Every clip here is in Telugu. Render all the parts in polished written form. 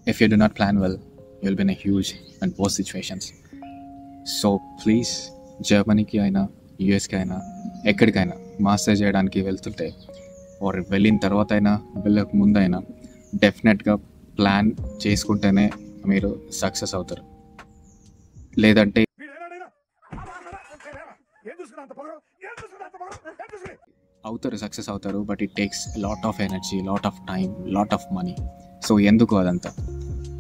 If you do not plan well, you'll be in a huge and worse situations. So please జర్మనీకి అయినా యూఎస్కి అయినా ఎక్కడికైనా మాస్టర్ చేయడానికి వెళ్తుంటే ఆర్ వెళ్ళిన తర్వాత అయినా వెళ్ళక ముందైనా డెఫినెట్గా ప్లాన్ చేసుకుంటేనే మీరు సక్సెస్ అవుతారు. లేదంటే సక్సెస్ అవుతారు, but it takes lot of energy, lot of time, lot of money. So ఎందుకు అదంతా?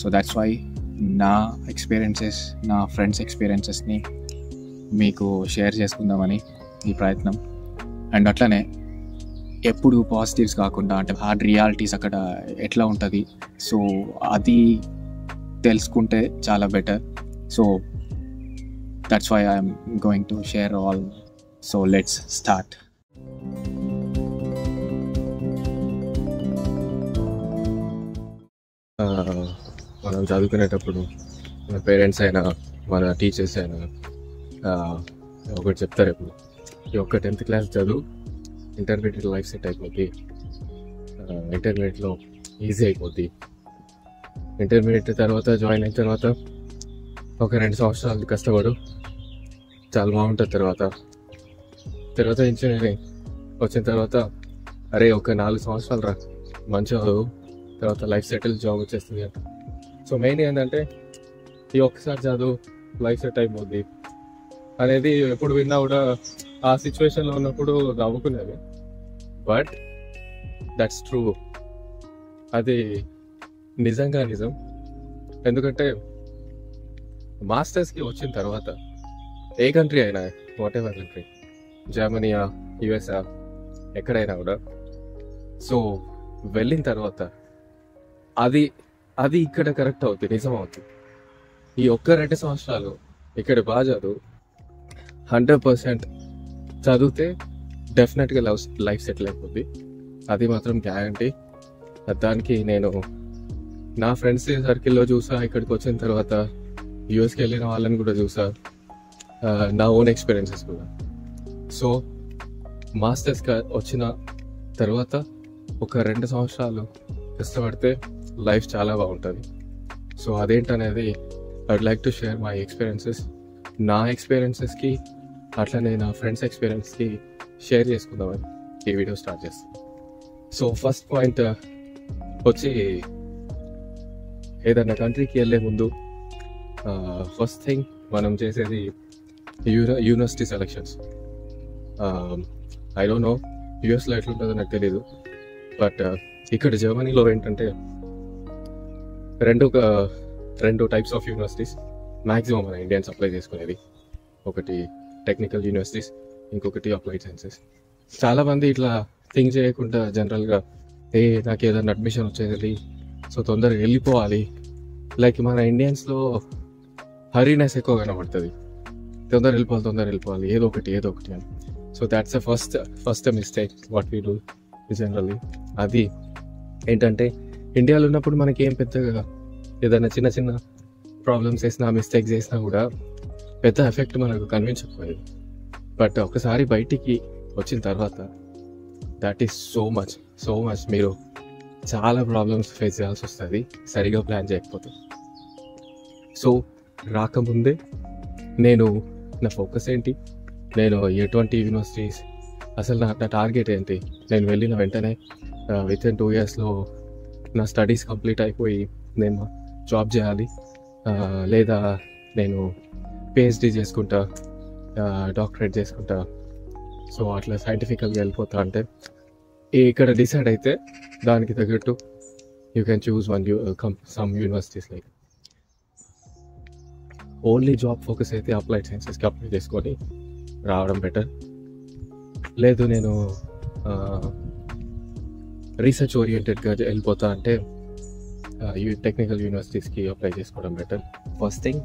సో దాట్స్ వై నా ఎక్స్పీరియన్సెస్, నా ఫ్రెండ్స్ ఎక్స్పీరియన్సెస్ని మీకు షేర్ చేసుకుందామని ఈ ప్రయత్నం. అండ్ అట్లనే ఎప్పుడు పాజిటివ్స్ కాకుండా, అంటే హార్డ్ రియాలిటీస్ అక్కడ ఎట్లా ఉంటుంది, సో అది తెలుసుకుంటే చాలా better. So that's why I'm going to share all. So let's start. మనం చదువుకునేటప్పుడు మన పేరెంట్స్ అయినా మన టీచర్స్ అయినా ఒకటి చెప్తారు, ఎప్పుడు ఈ ఒక్క 10th క్లాస్ చదువు, ఇంటర్మీడియట్ లైఫ్ సెట్ అయిపోద్ది, ఇంటర్మీడియట్లో ఈజీ అయిపోద్ది, ఇంటర్మీడియట్ తర్వాత జాయిన్ అయిన తర్వాత ఒక 2 సంవత్సరాలు కష్టపడు, చాలా బాగుంటుంది. తర్వాత ఇంజనీరింగ్ వచ్చిన తర్వాత అరే ఒక 4 సంవత్సరాలు రా, మంచిగా చదువు, తర్వాత లైఫ్ సెటిల్, జాబ్ వచ్చేస్తుంది అంట. సో మెయిన్ ఏంటంటే ఈ ఒక్కసారి చదువు, లైఫ్ సెట్ అయిపోద్ది అనేది ఎప్పుడు విన్నా కూడా ఆ సిచ్యువేషన్లో ఉన్నప్పుడు నవ్వుకునేది. బట్ దట్స్ ట్రూ, అది నిజంగా నిజం. ఎందుకంటే మాస్టర్స్కి వచ్చిన తర్వాత ఏ కంట్రీ అయినా, వాట్ ఎవర్ కంట్రీ, జర్మనీయా, యుఎస్ఆ, ఎక్కడైనా కూడా, సో వెళ్ళిన తర్వాత అది ఇక్కడ కరెక్ట్ అవుతుంది, నిజం అవుతుంది. ఈ ఒక్క 2 సంవత్సరాలు ఇక్కడ బాగా చదువు, 100% చదివితే డెఫినెట్గా లైఫ్ సెటిల్ అయిపోద్ది, అది మాత్రం గ్యారంటీ. దానికి నేను నా ఫ్రెండ్స్ సర్కిల్లో చూసా, ఇక్కడికి వచ్చిన తర్వాత యూఎస్కి వెళ్ళిన వాళ్ళని కూడా చూసా, నా ఓన్ ఎక్స్పీరియన్సెస్ కూడా. సో మాస్టర్స్కి వచ్చిన తర్వాత ఒక 2 సంవత్సరాలు కష్టపడితే లైఫ్ చాలా బాగుంటుంది. సో అదేంటనేది I'd like to share my experiences. నా ఎక్స్పీరియన్సెస్కి అట్లనే నా ఫ్రెండ్స్ ఎక్స్పీరియన్స్కి షేర్ చేసుకుందామని ఈ వీడియో స్టార్ట్ చేస్తాను. సో ఫస్ట్ పాయింట్ వచ్చి, ఏదైనా కంట్రీకి వెళ్ళే ముందు ఫస్ట్ థింగ్ మనం చేసేది university selections. I don't know యూఎస్లో ఎట్లుంటుందో నాకు తెలీదు, బట్ ఇక్కడ జర్మనీలో ఏంటంటే రెండు టైప్స్ ఆఫ్ యూనివర్సిటీస్ మ్యాక్సిమం మన ఇండియన్స్ అప్లై చేసుకునేది. ఒకటి టెక్నికల్ యూనివర్సిటీస్, ఇంకొకటి అప్లైడ్ సైన్సెస్. చాలామంది ఇట్లా థింక్ చేయకుండా జనరల్గా నాకు ఏదైనా అడ్మిషన్ వచ్చేది, సో తొందరగా వెళ్ళిపోవాలి, లైక్ మన ఇండియన్స్లో హరీనెస్ ఎక్కువ కనబడుతుంది, తొందరగా వెళ్ళిపోవాలి, ఏదో ఒకటి అని. So that's the first mistake what we do generally. అది ఏంటంటే ఇండియాలో ఉన్నప్పుడు మనకి ఏం పెద్దగా ఏదైనా చిన్న ప్రాబ్లమ్స్ చేసినా, మిస్టేక్స్ చేసినా కూడా పెద్ద ఎఫెక్ట్ మనకు కనిపించకపోయేది. బట్ ఒకసారి బయటికి వచ్చిన తర్వాత దట్ ఈస్ సో మచ్ మీరు చాలా ప్రాబ్లమ్స్ ఫేస్ చేయాల్సి వస్తుంది సరిగా ప్లాన్ చేయకపోతే. సో రాకముందే నా ఫోకస్ ఏంటి, నేను ఎటువంటి యూనివర్సిటీస్, అసలు నా టార్గెట్ ఏంటి, నేను వెళ్ళిన వెంటనే విత్ ఇన్ 2 yearsలో నా స్టడీస్ కంప్లీట్ అయిపోయి నేను జాబ్ చేయాలి, లేదా నేను పిహెచ్డి చేసుకుంటా, డాక్టరేట్ చేసుకుంటా, సో అట్లా సైంటిఫికల్గా వెళ్ళిపోతా అంటే ఇక్కడ డిసైడ్ అయితే దానికి తగ్గట్టు you can choose some universities. Like only job focus అయితే అప్లైడ్ సైన్సెస్కి అప్లై చేసుకొని రావడం బెటర్. లేదు నేను రీసెర్చ్ ఓరియంటెడ్గా వెళ్ళిపోతా అంటే టెక్నికల్ యూనివర్సిటీస్కి అప్లై చేసుకోవడం బెటర్. First thing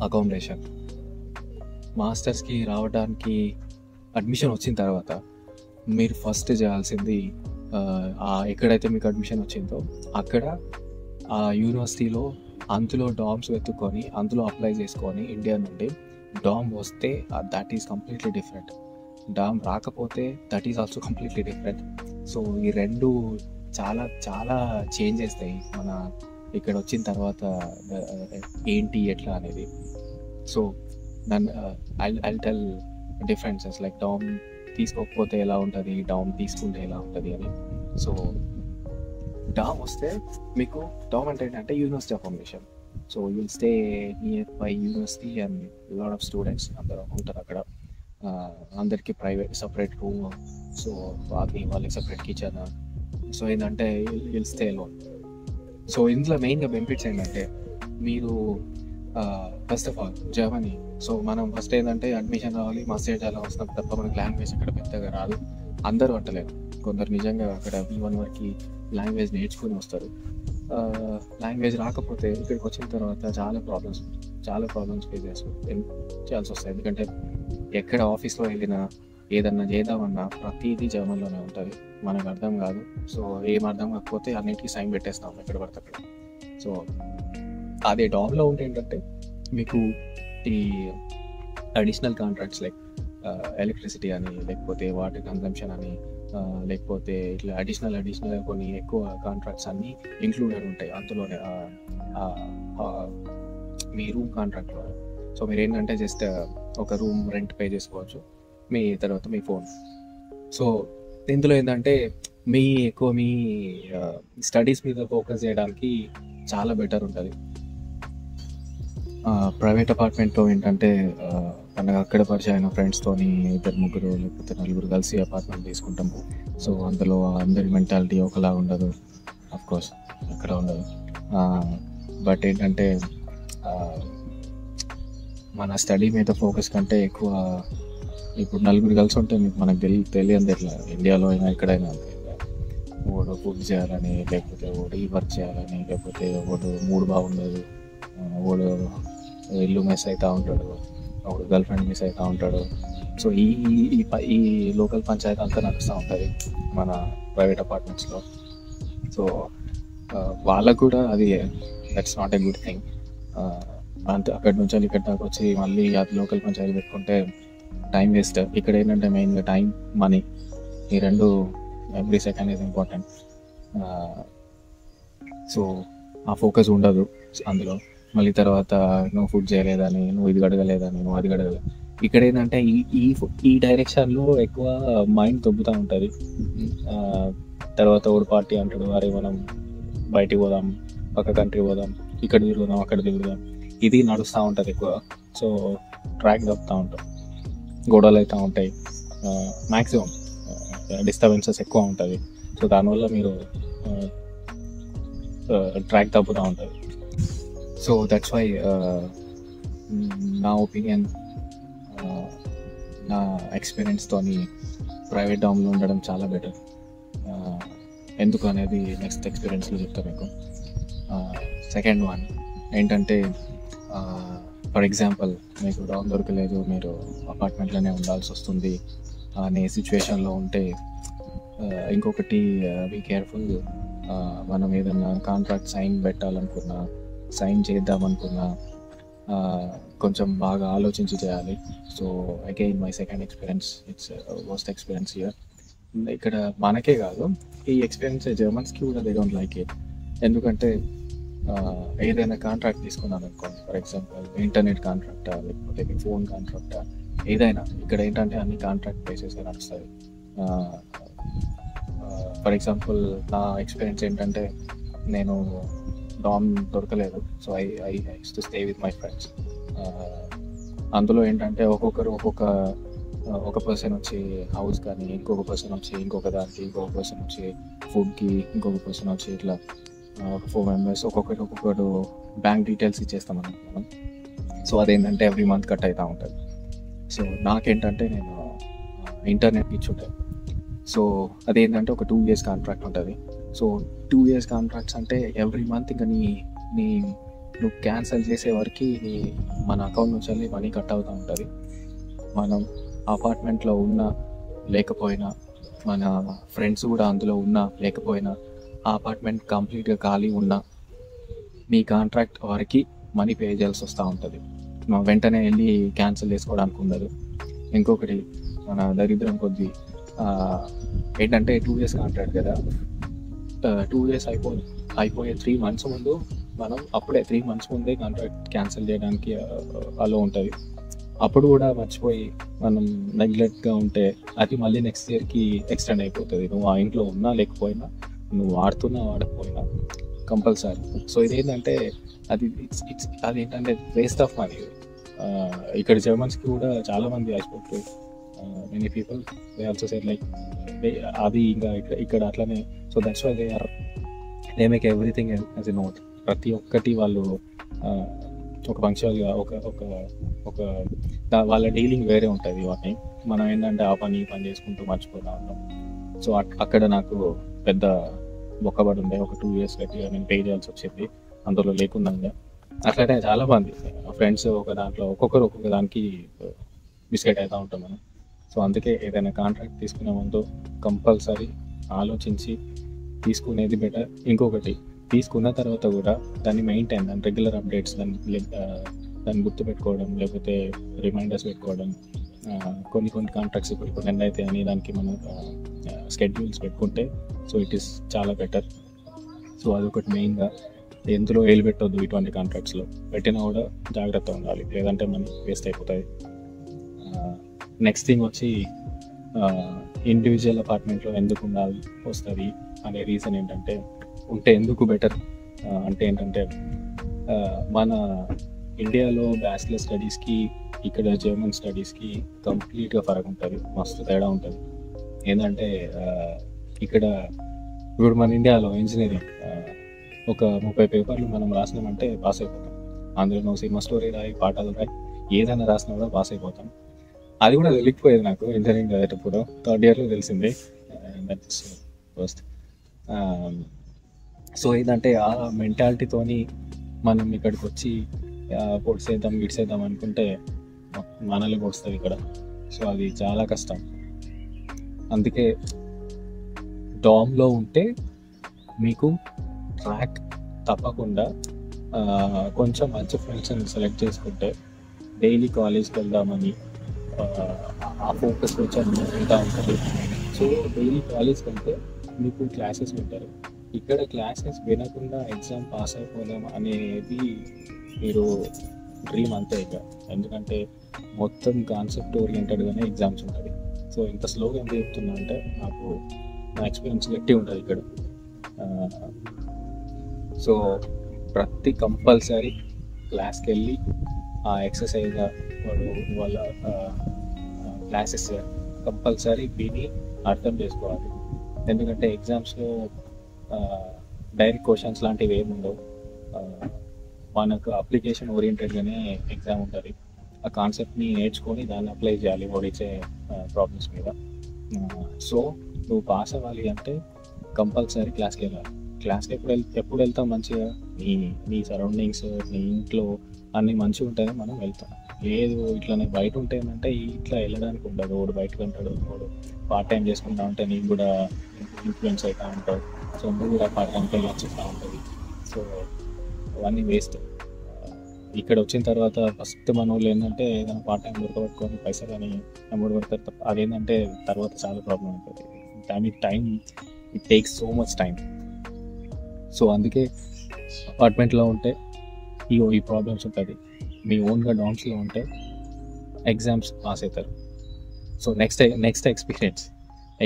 accommodation. మాస్టర్స్కి రావడానికి అడ్మిషన్ వచ్చిన తర్వాత మీరు ఫస్ట్ చేయాల్సింది, ఎక్కడైతే మీకు అడ్మిషన్ వచ్చిందో అక్కడ ఆ యూనివర్సిటీలో అందులో డామ్స్ వెతుక్కొని అందులో అప్లై చేసుకొని, ఇండియా నుండి డామ్ వస్తే దట్ ఈస్ కంప్లీట్లీ డిఫరెంట్, డామ్ రాకపోతే that is also completely different. So ఈ రెండు చాలా చాలా చేంజ్ చేస్తాయి మన ఇక్కడ వచ్చిన తర్వాత ఏంటి ఎట్లా అనేది. సో నన్ను I tell differences like dam తీసుకోకపోతే ఎలా ఉంటుంది, డామ్ తీసుకుంటే ఎలా ఉంటుంది అని. సో డామ్ వస్తే మీకు డామ్ అంటే ఏంటంటే university accommodation. So you'll stay near by university and lot of students అందరూ ఉంటారు అక్కడ. అందరికీ ప్రైవేట్ సపరేట్ రూమ్, సో వాళ్ళకి సపరేట్ కిచెన్. సో ఏంటంటే యుల్ స్టే లోన్. సో ఇందులో మెయిన్గా బెనిఫిట్స్ ఏంటంటే మీరు first of all Germany. So మనం ఫస్ట్ ఏంటంటే అడ్మిషన్ రావాలి, మాస్టర్స్ అలా వస్తున్నప్పుడు తప్ప మనకి లాంగ్వేజ్ అక్కడ పెద్దగా రాదు. అందరూ అంటలేరు, కొందరు నిజంగా అక్కడ B1 వరకు లాంగ్వేజ్ నేర్చుకుని వస్తారు. లాంగ్వేజ్ రాకపోతే ఇక్కడికి వచ్చిన తర్వాత చాలా ప్రాబ్లమ్స్ ఫేస్ చేయాల్సి వస్తాయి. ఎందుకంటే ఎక్కడ ఆఫీస్లో వెళ్ళినా ఏదన్నా చేద్దామన్నా ప్రతిదీ జర్మన్లోనే ఉంటుంది, మనకు అర్థం కాదు. సో ఏం అర్థం కాకపోతే అన్నిటికీ సైన్ పెట్టేస్తాం ఎక్కడ పడితే అక్కడ. సో అదే డామ్లో ఉంటే ఏంటంటే మీకు ఈ అడిషనల్ కాంట్రాక్ట్స్ లైక్ ఎలక్ట్రిసిటీ అని, లేకపోతే వాటర్ కన్సంప్షన్ అని, లేకపోతే ఇట్లా అడిషనల్ కొన్ని ఎక్కువ కాంట్రాక్ట్స్ అన్నీ ఇంక్లూడెడ్ ఉంటాయి అందులోనే మీ రూమ్ కాంట్రాక్ట్లో. సో మీరు ఏంటంటే జస్ట్ ఒక రూమ్ రెంట్ పే చేసుకోవచ్చు, మీ తర్వాత మీ ఫోన్. సో ఇందులో ఏంటంటే మీ స్టడీస్ మీద ఫోకస్ చేయడానికి చాలా బెటర్ ఉంటుంది. ప్రైవేట్ అపార్ట్మెంట్లో ఏంటంటే మనకు అక్కడ పరిచయం ఫ్రెండ్స్తోని 2-3 లేకపోతే 4 కలిసి అపార్ట్మెంట్ తీసుకుంటాము. సో అందులో అందరి మెంటాలిటీ ఒకలా ఉండదు, అఫ్కోర్స్ అక్కడ ఉండదు. బట్ ఏంటంటే మన స్టడీ మీద ఫోకస్ కంటే ఎక్కువ ఇప్పుడు 4 కలిసి ఉంటే మనకు తెలియదు ఎట్లా ఇండియాలో అయినా ఎక్కడైనా. ఓడు ఫుడ్ చేయాలని, లేకపోతే ఓడు ఈ వర్క్ చేయాలని, లేకపోతే ఓడు మూడు బాగుండదు, ఓడు ఇల్లు మిస్ అవుతూ ఉంటాడు, ఒకడు గర్ల్ ఫ్రెండ్ మిస్ అవుతూ ఉంటాడు. సో ఈ లోకల్ పంచాయతీ అంతా నడుస్తూ ఉంటుంది మన ప్రైవేట్ అపార్ట్మెంట్స్లో. సో వాళ్ళకు కూడా అది that's not a good thing. అంతే అక్కడి నుంచి ఇక్కడ దాకా వచ్చి మళ్ళీ అది లోకల్ పంచాయతీ పెట్టుకుంటే టైం వేస్ట్. ఇక్కడ ఏంటంటే మెయిన్గా టైం, మనీ, ఈ రెండు every second is important. So ఆ ఫోకస్ ఉండదు అందులో. మళ్ళీ తర్వాత నువ్వు ఫుడ్ చేయలేదని, నువ్వు ఇది గడగలేదని, నువ్వు అది గడగలేదు. ఇక్కడ ఏంటంటే ఈ డైరెక్షన్లో ఎక్కువ మైండ్ దొబ్బుతూ ఉంటుంది. తర్వాత ఒక పార్టీ అంటాడు, అరే మనం బయటికి పోదాం, పక్క కంట్రీ పోదాం, ఇక్కడ తిరుగుదాం, అక్కడ తిరుగుదాం, ఇది నడుస్తూ ఉంటుంది ఎక్కువ. సో ట్రాక్ దొబ్బుతూ ఉంటాం, గొడవలు అవుతూ ఉంటాయి, మ్యాక్సిమం డిస్టర్బెన్సెస్ ఎక్కువ ఉంటుంది. సో దానివల్ల మీరు ట్రాక్ తప్పుతూ ఉంటుంది. సో దట్స్ వై నా ఒపీనియన్, నా ఎక్స్పీరియన్స్తోని ప్రైవేట్ డామ్లో ఉండడం చాలా బెటర్. ఎందుకు అనేది నెక్స్ట్ ఎక్స్పీరియన్స్లో చెప్తాను మీకు. సెకండ్ వన్ ఏంటంటే, ఫర్ ఎగ్జాంపుల్ మీకు డామ్ దొరకలేదు, మీరు అపార్ట్మెంట్లోనే ఉండాల్సి వస్తుంది అనే సిచ్యువేషన్లో ఉంటే, ఇంకొకటి బీ కేర్ఫుల్. మనం ఏదన్నా కాంట్రాక్ట్ సైన్ చేద్దామనుకున్నా కొంచెం బాగా ఆలోచించి చేయాలి. So again my second experience, it's worst experience here. ఇక్కడ మనకే కాదు, ఈ ఎక్స్పీరియన్స్ జర్మన్స్కి కూడా దే డోంట్ లైక్ ఇట్. ఎందుకంటే ఏదైనా కాంట్రాక్ట్ తీసుకున్నాను అనుకోండి, ఫర్ ఎగ్జాంపుల్ ఇంటర్నెట్ కాంట్రాక్టా, లేకపోతే మీ ఫోన్ కాంట్రాక్టా, ఏదైనా ఇక్కడ ఏంటంటే అన్ని కాంట్రాక్ట్ బేసిస్ నడుస్తుంది. ఫర్ ఎగ్జాంపుల్ నా ఎక్స్పీరియన్స్ ఏంటంటే, నేను డామ్ దొరకలేదు, so I use to stay with my friends. అందులో ఏంటంటే ఒక పర్సన్ వచ్చి హౌస్ కానీ, ఇంకొక పర్సన్ వచ్చి ఇంకొక దానికి, ఇంకొక పర్సన్ వచ్చి ఫుడ్కి, ఇంకొక పర్సన్ వచ్చి ఇట్లా 4 మెంబర్స్ ఒక్కొక్కరు బ్యాంక్ డీటెయిల్స్ ఇచ్చేస్తాం మనం. సో అదేంటంటే ఎవ్రీ మంత్ కట్ అవుతూ ఉంటుంది. సో నాకేంటంటే నేను ఇంటర్నెట్ ఇచ్చుంటాను. సో అదేంటంటే ఒక 2 years కాంట్రాక్ట్ ఉంటుంది. సో 2 years కాంట్రాక్ట్స్ అంటే ఎవ్రీ మంత్ ఇంకా నువ్వు క్యాన్సిల్ చేసే వరకు మన అకౌంట్ నుంచి వెళ్ళి మనీ కట్ అవుతూ ఉంటుంది. మనం అపార్ట్మెంట్లో ఉన్నా లేకపోయినా, మన ఫ్రెండ్స్ కూడా అందులో ఉన్నా లేకపోయినా, ఆ అపార్ట్మెంట్ కంప్లీట్గా ఖాళీ ఉన్నా మీ కాంట్రాక్ట్ వరకు మనీ పే చేయాల్సి వస్తూ ఉంటుంది. వెంటనే వెళ్ళి క్యాన్సిల్ చేసుకోవడానికి ఉండదు. ఇంకొకటి మన దరిద్రం కొద్దీ ఏంటంటే 2 years కాంట్రాక్ట్ కదా, 2 years అయిపోయే 3 months ముందు మనం అప్పుడే 3 months ముందే కాంట్రాక్ట్ క్యాన్సిల్ చేయడానికి అలో ఉంటుంది. అప్పుడు కూడా మర్చిపోయి మనం నెగ్లెక్ట్గా ఉంటే అది మళ్ళీ నెక్స్ట్ ఇయర్కి ఎక్స్టెండ్ అయిపోతుంది. నువ్వు ఆ ఇంట్లో ఉన్నా లేకపోయినా, నువ్వు వాడుతున్నా వాడకపోయినా కంపల్సరీ. సో ఇదేంటంటే అదేంటంటే వేస్ట్ ఆఫ్ మనీ. ఇక్కడ జర్మన్స్కి కూడా చాలామంది ఐస్పోర్ట్ many people they also said like అది ఇంకా ఇక్కడ అట్లనే. So that's why they make everything as a note. ప్రతి ఒక్కటి వాళ్ళు ఒక పంక్చువల్గా ఒక వాళ్ళ డీలింగ్ వేరే ఉంటుంది. వాటిని మనం ఏంటంటే ఆ పని చేసుకుంటూ మర్చిపోతూ ఉంటాం. సో అక్కడ నాకు పెద్ద బొక్కబడి ఉండే, ఒక 2 years గట్టిగా నేను పే చేయాల్సి వచ్చింది అందులో లేకుండా. అట్లనే చాలామంది ఫ్రెండ్స్ ఒక దాంట్లో ఒక్కొక్క దానికి బిస్కెట్ అవుతూ ఉంటాం మనం. సో అందుకే ఏదైనా కాంట్రాక్ట్ తీసుకునే ముందు కంపల్సరీ ఆలోచించి తీసుకునేది బెటర్. ఇంకొకటి, తీసుకున్న తర్వాత కూడా దాన్ని మెయింటైన్, దాని రెగ్యులర్ అప్డేట్స్, దాన్ని గుర్తుపెట్టుకోవడం, లేకపోతే రిమైండర్స్ పెట్టుకోవడం. కొన్ని కాంట్రాక్ట్స్ ఇప్పుడు ఎండ్ అయితే అని దానికి మనం స్కెడ్యూల్స్ పెట్టుకుంటే సో ఇట్ ఈస్ చాలా బెటర్. సో అదొకటి మెయిన్గా. ఎందులో ఏలు పెట్టొద్దు ఇటువంటి కాంట్రాక్ట్స్లో. పెట్టినా కూడా జాగ్రత్తగా ఉండాలి, లేదంటే మనీ వేస్ట్ అయిపోతుంది. నెక్స్ట్ థింగ్ వచ్చి ఇండివిజువల్ అపార్ట్మెంట్లో ఎందుకు ఉండాలి వస్తుంది అనే రీజన్ ఏంటంటే, ఉంటే ఎందుకు బెటర్ అంటే ఏంటంటే, మన ఇండియాలో బ్యాచిలర్ స్టడీస్కి ఇక్కడ జర్మన్ స్టడీస్కి కంప్లీట్గా ఫరక్ ఉంటుంది, మస్తు తేడా ఉంటుంది. ఏంటంటే ఇక్కడ ఇప్పుడు మన ఇండియాలో ఇంజనీరింగ్ ఒక 30 పేపర్లు మనం రాసినామంటే పాస్ అయిపోతాం. అందులో నువ్వు సినిమా స్టోరీ రాయి, పాటలు రాయి, ఏదైనా రాసినా కూడా పాస్ అయిపోతాం. అది కూడా తెలియకపోయేది నాకు ఇంజనీరింగ్ చదివేటప్పుడు. 3rd yearలో తెలిసింది. That's first. సో ఏంటంటే ఆ మెంటాలిటీతోని మనం ఇక్కడికి వచ్చి పొడిసేద్దాం గిడిసేద్దాం అనుకుంటే మనల్ని పొడుస్తుంది ఇక్కడ. సో అది చాలా కష్టం. అందుకే డామ్లో ఉంటే మీకు ట్రాక్ తప్పకుండా కొంచెం మంచి ఫ్రెండ్స్ని సెలెక్ట్ చేసుకుంటే డైలీ కాలేజ్కి వెళ్దామని ఆ ఫోకస్ కొంచెం ఉంటా ఉంటుంది. సో డైలీ కాలేజ్కి వెళ్తే మీకు క్లాసెస్ వింటారు. ఇక్కడ క్లాసెస్ వినకుండా ఎగ్జామ్ పాస్ అయిపోదాం అనేది మీరు డ్రీమ్ అంతే ఇక. ఎందుకంటే మొత్తం కాన్సెప్ట్ ఓరియంటెడ్గానే ఎగ్జామ్స్ ఉంటుంది. సో ఇంత స్లోగా ఎంత చెప్తున్నా అంటే నాకు నా ఎక్స్పీరియన్స్ గట్టి ఉంటుంది ఇక్కడ. సో ప్రతి కంపల్సరీ క్లాస్కి వెళ్ళి ఆ ఎక్సర్సైజ్ వాళ్ళ క్లాసెస్ కంపల్సరీ విని అర్థం చేసుకోవాలి. ఎందుకంటే ఎగ్జామ్స్లో డైరెక్ట్ క్వశ్చన్స్ లాంటివి ఏమి ఉండవు. మనకు అప్లికేషన్ ఓరియంటెడ్గానే ఎగ్జామ్ ఉంటుంది. ఆ కాన్సెప్ట్ని నేర్చుకొని దాన్ని అప్లై చేయాలి ఓడిచే ప్రాబ్లమ్స్ మీద. సో నువ్వు పాస్ అవ్వాలి అంటే కంపల్సరీ క్లాస్కి వెళ్ళాలి. క్లాస్కి ఎప్పుడు వెళ్తాం మంచిగా, నీ సరౌండింగ్స్, నీ ఇంట్లో అన్నీ మంచిగా ఉంటాయని మనం వెళ్తాం. లేదు ఇట్లానే బయట ఉంటే ఏంటంటే ఇట్లా వెళ్ళడానికి ఉండదు. వాడు బయటకు ఉంటాడు, వాడు పార్ట్ టైం చేసుకుంటా ఉంటే నీకు కూడా ఇన్ఫ్లుయెన్స్ అవుతూ ఉంటావు. సో నువ్వు కూడా పార్ట్ టైంకి వెళ్ళి చెప్తూ ఉంటుంది. సో అవన్నీ వేస్ట్. ఇక్కడ వచ్చిన తర్వాత ఫస్ట్ మన వాళ్ళు ఏంటంటే ఏదైనా పార్ట్ టైం దొరకబెట్టుకొని పైసలు కానీ అమౌంట్ పడతారు తప్ప అదేంటంటే తర్వాత చాలా ప్రాబ్లం ఉంటుంది. Time it takes so much time. So అందుకే అపార్ట్మెంట్లో ఉంటే ఈ ప్రాబ్లమ్స్ ఉంటుంది. మీ ఓన్గా డామ్స్లో ఉంటే ఎగ్జామ్స్ పాస్ అవుతారు. So next experience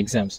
exams